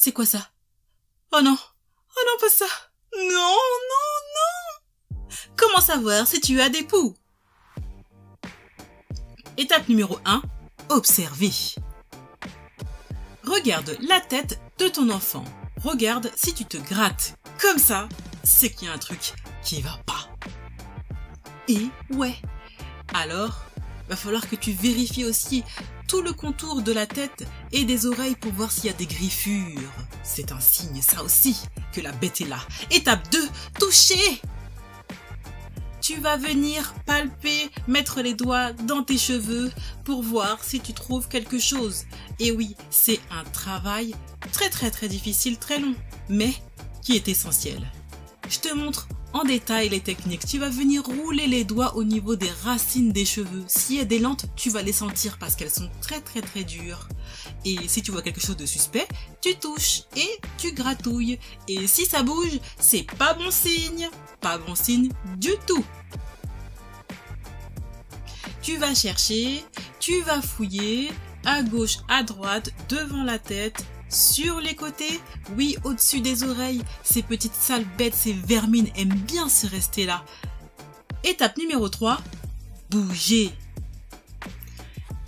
C'est quoi ça? Oh non! Oh non, pas ça! Non, non, non! Comment savoir si tu as des poux? Étape numéro 1. Observer. Regarde la tête de ton enfant. Regarde si tu te grattes comme ça, c'est qu'il y a un truc qui va pas. Et ouais. Alors, va falloir que tu vérifies aussi tout le contour de la tête et des oreilles pour voir s'il y a des griffures. C'est un signe, ça aussi, que la bête est là. Étape 2, toucher. Tu vas venir palper, mettre les doigts dans tes cheveux pour voir si tu trouves quelque chose. Et oui, c'est un travail très difficile, très long, mais qui est essentiel. Je te montre en détail les techniques. Tu vas venir rouler les doigts au niveau des racines des cheveux. S'il y a des lentes, tu vas les sentir parce qu'elles sont très dures. Et si tu vois quelque chose de suspect, tu touches et tu gratouilles. Et si ça bouge, c'est pas bon signe. Pas bon signe du tout. Tu vas chercher, tu vas fouiller à gauche, à droite, devant la tête, sur les côtés, oui, au-dessus des oreilles. Ces petites sales bêtes, ces vermines aiment bien se rester là. Étape numéro 3, bouger.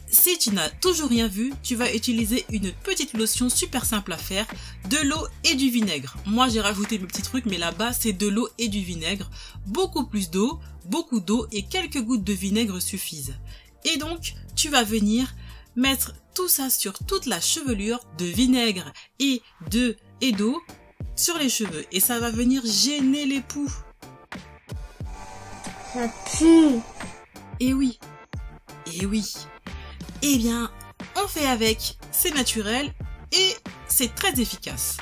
Si tu n'as toujours rien vu, tu vas utiliser une petite lotion super simple à faire, de l'eau et du vinaigre. Moi, j'ai rajouté mes petits trucs, mais là-bas, c'est de l'eau et du vinaigre. Beaucoup plus d'eau, beaucoup d'eau et quelques gouttes de vinaigre suffisent. Et donc, tu vas venir mettre tout ça sur toute la chevelure, de vinaigre et d'eau sur les cheveux. Et ça va venir gêner les poux. Ça pue. Et oui. Et oui. Eh bien, on fait avec, c'est naturel et c'est très efficace.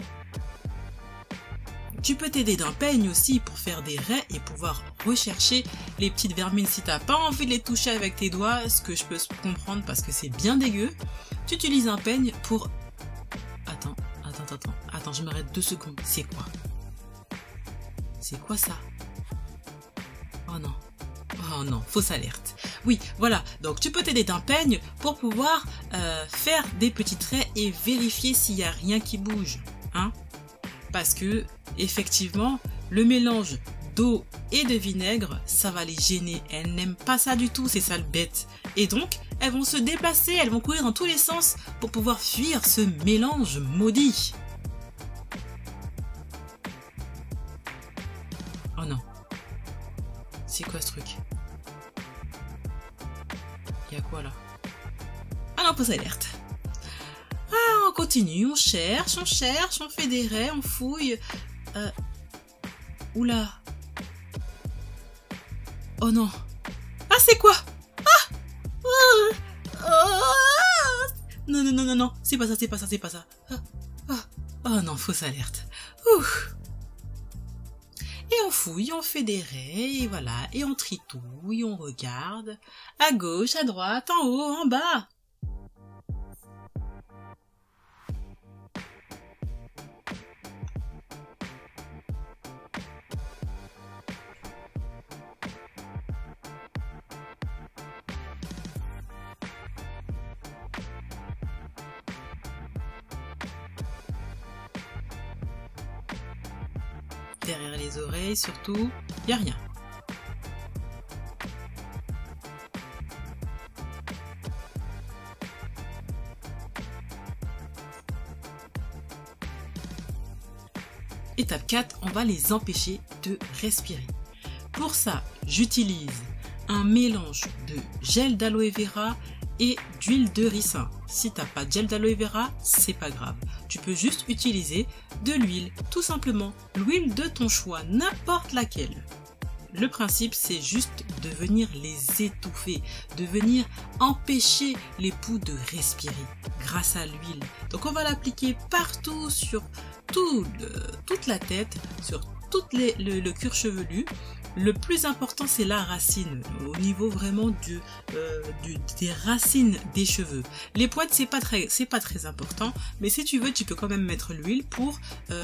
Tu peux t'aider d'un peigne aussi pour faire des raies et pouvoir rechercher les petites vermines si t'as pas envie de les toucher avec tes doigts, ce que je peux comprendre parce que c'est bien dégueu. Tu utilises un peigne pour... Attends, je m'arrête 2 secondes. C'est quoi? C'est quoi ça? Oh non, fausse alerte. Oui, voilà, donc tu peux t'aider d'un peigne pour pouvoir faire des petits traits et vérifier s'il n'y a rien qui bouge. Hein? Parce que, effectivement, le mélange d'eau et de vinaigre, ça va les gêner. Elles n'aiment pas ça du tout, ces sales bêtes. Et donc, elles vont se déplacer, elles vont courir dans tous les sens pour pouvoir fuir ce mélange maudit. Oh non. C'est quoi ce truc? Il y a quoi là? Ah non, fausse alerte. Ah, on continue, on cherche, on fait des raies, on fouille. Oula. Oh non. Ah, c'est quoi? Non, c'est pas ça. Oh non, fausse alerte. Ouf. Et on fouille, on fait des raies, et voilà, et on tritouille, on regarde, à gauche, à droite, en haut, en bas. Derrière les oreilles, surtout, il n'y a rien. Étape 4, on va les empêcher de respirer. Pour ça, j'utilise un mélange de gel d'aloe vera et d'huile de ricin. Si tu n'as pas de gel d'aloe vera, c'est pas grave. Tu peux juste utiliser de l'huile, tout simplement. L'huile de ton choix, n'importe laquelle. Le principe, c'est juste de venir les étouffer, de venir empêcher les poux de respirer grâce à l'huile. Donc on va l'appliquer partout sur toute la tête, sur tout le cuir chevelu. Le plus important, c'est la racine, au niveau vraiment des racines des cheveux. Les pointes, c'est pas très important, mais si tu veux, tu peux quand même mettre l'huile pour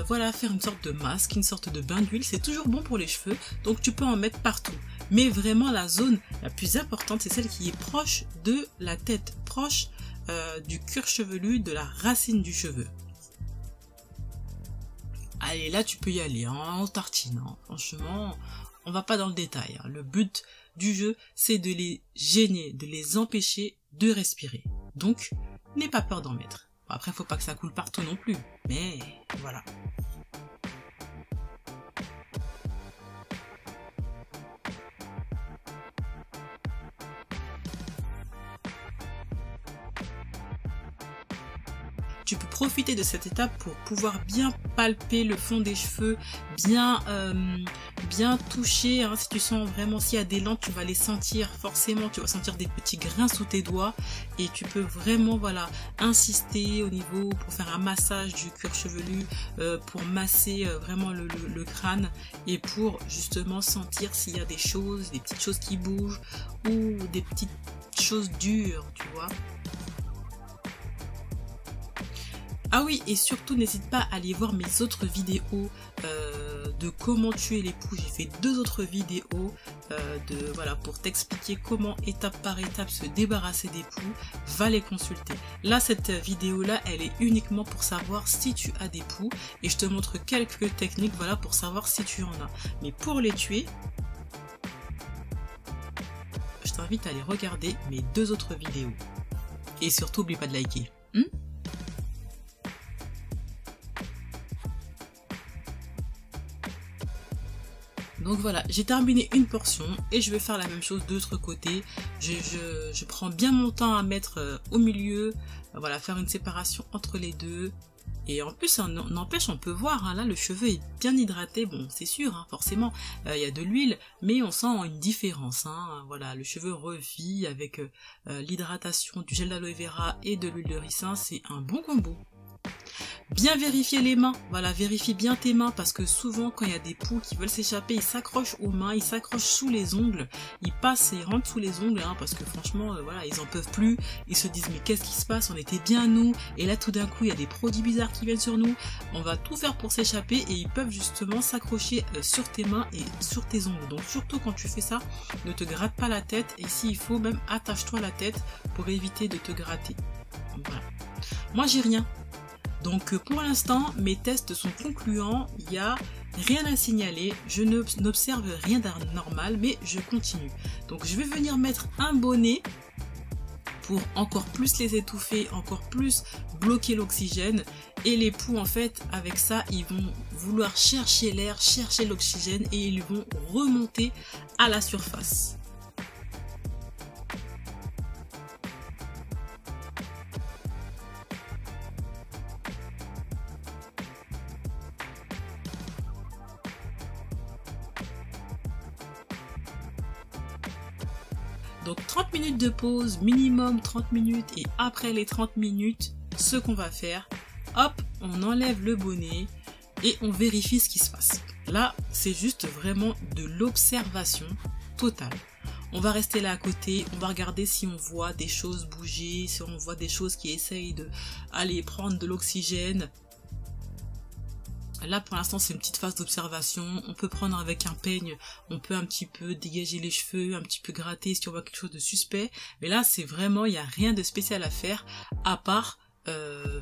voilà, faire une sorte de masque, une sorte de bain d'huile. C'est toujours bon pour les cheveux, donc tu peux en mettre partout. Mais vraiment, la zone la plus importante, c'est celle qui est proche de la tête, proche du cuir chevelu, de la racine du cheveu. allez, là tu peux y aller, hein, en tartine, hein. Franchement, on va pas dans le détail, hein. Le but du jeu, c'est de les gêner, de les empêcher de respirer. Donc, n'aie pas peur d'en mettre. Bon, après, faut pas que ça coule partout non plus, mais voilà. Tu peux profiter de cette étape pour pouvoir bien palper le fond des cheveux, bien toucher, hein. Si tu sens vraiment, s'il y a des lentes, tu vas les sentir forcément, tu vas sentir des petits grains sous tes doigts et tu peux vraiment, voilà, insister au niveau pour faire un massage du cuir chevelu, pour masser vraiment le crâne et pour justement sentir s'il y a des choses, des petites choses qui bougent ou des petites choses dures, tu vois. Ah oui, et surtout n'hésite pas à aller voir mes autres vidéos de comment tuer les poux. J'ai fait 2 autres vidéos voilà, pour t'expliquer comment étape par étape se débarrasser des poux. Va les consulter. Là, cette vidéo là, elle est uniquement pour savoir si tu as des poux et je te montre quelques techniques, voilà, pour savoir si tu en as. Mais pour les tuer, je t'invite à aller regarder mes 2 autres vidéos. Et surtout, n'oublie pas de liker. Donc voilà, j'ai terminé une portion et je vais faire la même chose de l'autre côté. Je prends bien mon temps à mettre au milieu, voilà, faire une séparation entre les deux. Et en plus, n'empêche, on peut voir, hein, là le cheveu est bien hydraté, bon c'est sûr, hein, forcément, il y a de l'huile, mais on sent une différence, hein, voilà, le cheveu revit avec l'hydratation du gel d'aloe vera et de l'huile de ricin, c'est un bon combo. Bien vérifier les mains, voilà, vérifie bien tes mains parce que souvent quand il y a des poux qui veulent s'échapper, ils s'accrochent aux mains, ils s'accrochent sous les ongles, ils passent et rentrent sous les ongles, hein, parce que franchement, voilà, ils en peuvent plus, ils se disent mais qu'est-ce qui se passe, on était bien nous, et là tout d'un coup il y a des produits bizarres qui viennent sur nous, on va tout faire pour s'échapper et ils peuvent justement s'accrocher sur tes mains et sur tes ongles. Donc surtout quand tu fais ça, ne te gratte pas la tête et s'il faut même attache-toi la tête pour éviter de te gratter. Voilà. Moi j'ai rien. Donc pour l'instant, mes tests sont concluants, il n'y a rien à signaler, je n'observe rien d'anormal, mais je continue. Donc je vais venir mettre un bonnet pour encore plus les étouffer, encore plus bloquer l'oxygène. Et les poux, en fait, avec ça, ils vont vouloir chercher l'air, chercher l'oxygène et ils vont remonter à la surface. Donc 30 minutes de pause, minimum 30 minutes et après les 30 minutes, ce qu'on va faire, hop, on enlève le bonnet et on vérifie ce qui se passe. Là, c'est juste vraiment de l'observation totale. On va rester là à côté, on va regarder si on voit des choses bouger, si on voit des choses qui essayent de aller prendre de l'oxygène. Là pour l'instant c'est une petite phase d'observation, on peut prendre avec un peigne, on peut un petit peu dégager les cheveux, un petit peu gratter si on voit quelque chose de suspect, mais là c'est vraiment, il n'y a rien de spécial à faire à part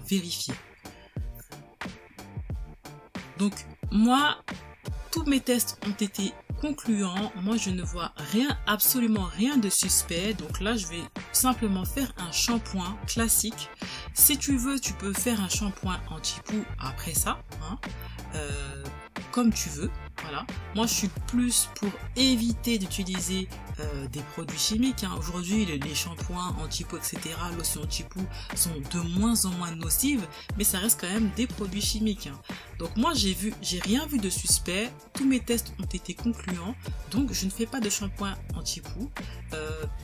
vérifier. Donc moi, tous mes tests ont été concluants, moi je ne vois rien, absolument rien de suspect, donc là je vais simplement faire un shampoing classique. Si tu veux, tu peux faire un shampoing anti-poux après ça, hein, comme tu veux, voilà. Moi je suis plus pour éviter d'utiliser des produits chimiques, hein. Aujourd'hui les shampoings anti-poux, etc., lotions anti-poux sont de moins en moins nocives, mais ça reste quand même des produits chimiques, hein. Donc moi j'ai rien vu de suspect, tous mes tests ont été concluants, donc je ne fais pas de shampoing anti-poux.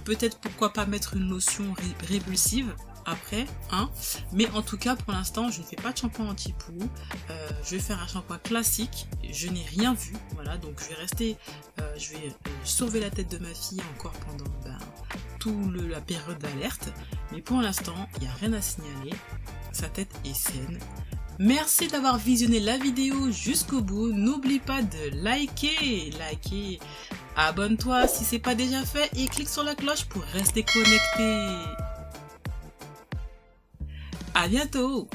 Peut-être pourquoi pas mettre une lotion répulsive après, hein, mais en tout cas pour l'instant je ne fais pas de shampoing anti-poux, je vais faire un shampoing classique, je n'ai rien vu, voilà, donc je vais rester, je vais sauver la tête de ma fille encore pendant toute la période d'alerte, mais pour l'instant il n'y a rien à signaler, sa tête est saine. Merci d'avoir visionné la vidéo jusqu'au bout, n'oublie pas de liker, abonne-toi si c'est pas déjà fait et clique sur la cloche pour rester connecté. À bientôt!